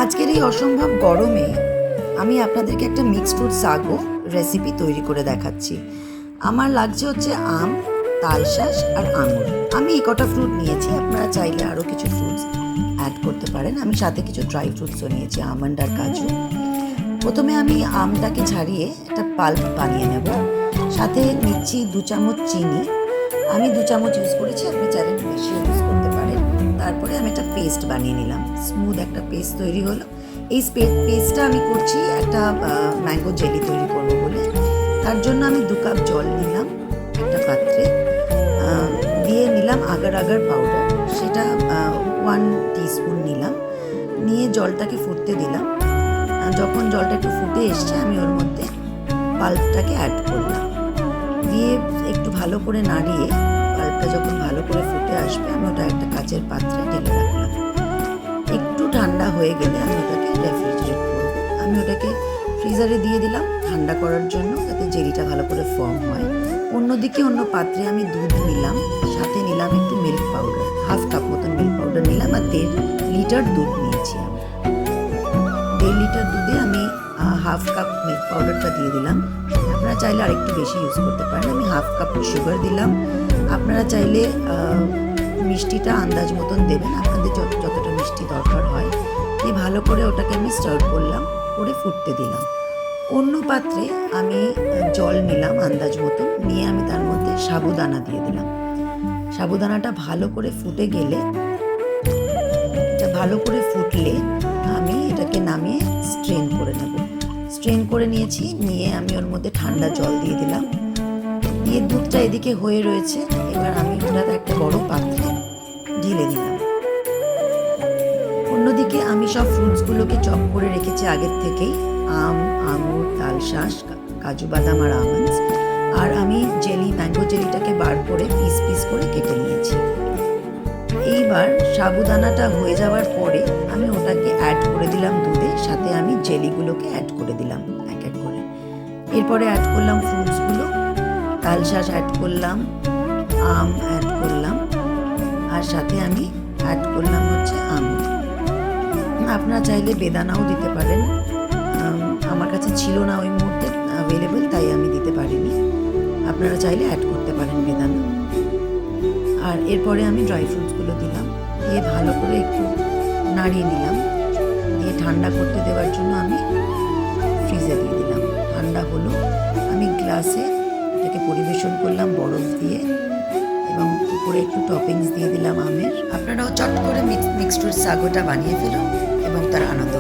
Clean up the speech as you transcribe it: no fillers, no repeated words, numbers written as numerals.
আজকের এই অসম্ভব গরমে আমি আপনাদেরকে একটা মিক্সড ফ্রুট সাগো রেসিপি তৈরি করে দেখাচ্ছি। আমার লাগছে হচ্ছে আম, তালশাঁস আর আঙুর। আমি এই কটা ফ্রুট নিয়েছি, আপনারা চাইলে আরও কিছু ফ্রুটস অ্যাড করতে পারেন। আমি সাথে কিছু ড্রাই ফ্রুটসও নিয়েছি, আমন্ড আর কাজু। প্রথমে আমি আমটাকে ছাড়িয়ে একটা পাল্প বানিয়ে নেব। সাথে নিচ্ছি 2 চামচ চিনি। আমি 2 চামচ ইউজ করেছি, আপনি চাইলে বেশি ইউজ করতে পারেন। তারপরে আমি একটা পেস্ট বানিয়ে নিলাম, স্মুথ একটা পেস্ট তৈরি হলো। এই পেস্টটা আমি করছি একটা ম্যাঙ্গো জেলি তৈরি করবো বলে। তার জন্য আমি 2 কাপ জল নিলাম একটা পাত্রে, দিয়ে নিলাম আগার আগার পাউডার, সেটা 1 টিস্পুন নিলাম। নিয়ে জলটাকে ফুটতে দিলাম। যখন জলটা একটু ফুটে এসছে আমি ওর মধ্যে পাল্পটাকে অ্যাড করলাম, দিয়ে একটু ভালো করে নাড়িয়ে পাল্পটা যখন ভালো করে ফুটে আসবে আমি ওটা একটা কাচের পাত্রে ঢেলে রাখলাম। একটু ঠান্ডা হয়ে গেলে আমি ওটাকে রেফ্রিজারেট করব। আমি ওটাকে ফ্রিজারে দিয়ে দিলাম ঠান্ডা করার জন্য, যাতে জেলিটা ভালো করে ফর্ম হয়। অন্যদিকে অন্য পাত্রে আমি দুধ নিলাম, সাথে নিলাম একটু মিল্ক পাউডার, 1/2 কাপ মতন মিল্ক পাউডার নিলাম, আর 1.5 লিটার দুধ নিয়েছি আমি। 1.5 লিটার দুধে আমি 1/2 কাপ মিল্ক পাউডারটা দিয়ে দিলাম। আপনারা চাইলে আরেকটু বেশি ইউজ করতে পারেন। আমি 1/2 কাপ সুগার দিলাম। আপনারা চাইলে মিষ্টিটা আন্দাজ মতন দেবেন, আপনাদের যতটা মিষ্টি দরকার হয়। দিয়ে ভালো করে ওটাকে আমি স্টার করলাম, করে ফুটতে দিলাম। অন্য পাত্রে আমি জল নিলাম আন্দাজ মতন, নিয়ে আমি তার মধ্যে সাবুদানা দিয়ে দিলাম। সাবুদানাটা ভালো করে ফুটে গেলে, এটা ভালো করে ফুটলে আমি এটাকে নামিয়ে স্ট্রেন করে নেব। স্ট্রেন করে নিয়েছি, নিয়ে আমি ওর মধ্যে ঠান্ডা জল দিয়ে দিলাম। দিয়ে দুধটা এদিকে হয়ে রয়েছে, এবার আমি ওটাতে একটা বড় পাত্রে ঢেলে দিলাম। অন্যদিকে আমি সব ফ্রুটসগুলোকে চপ করে রেখেছি আগের থেকেই, আম, আঙুর, তালশাঁস, কাজু বাদাম আর আমন্ডস। আর আমি ম্যাঙ্গো জেলিটাকে বার করে পিস পিস করে কেটে নিয়েছি। এইবার সাবুদানাটা হয়ে যাওয়ার পরে আমি ওটাকে অ্যাড করে দিলাম দুধে, সাথে আমি জেলিগুলোকে অ্যাড করে দিলাম এক এক করে। এরপরে অ্যাড করলাম ফ্রুটসগুলো, তালশাঁস অ্যাড করলাম, আম অ্যাড করলাম, আর সাথে আমি অ্যাড করলাম হচ্ছে আঙুর। আপনারা চাইলে বেদানাও দিতে পারেন, আমার কাছে ছিল না ওই মুহূর্তে অ্যাভেলেবল, তাই আমি দিতে পারিনি। আপনারা চাইলে অ্যাড করতে পারেন বেদানা। আর এরপরে আমি ড্রাই ফ্রুটসগুলো দিলাম, দিয়ে ভালো করে একটু নাড়িয়ে নিলাম। দিয়ে ঠান্ডা করতে দেওয়ার জন্য আমি ফ্রিজে দিয়ে দিলাম। ঠান্ডা হলো, আমি গ্লাসে এটাকে পরিবেশন করলাম বরফ দিয়ে, এবং উপরে একটু টপিংস দিয়ে দিলাম আমের। আপনারাও চট করে মিক্সড ফ্রুট সাগোটা বানিয়ে ফেলুন এবং তার আনন্দ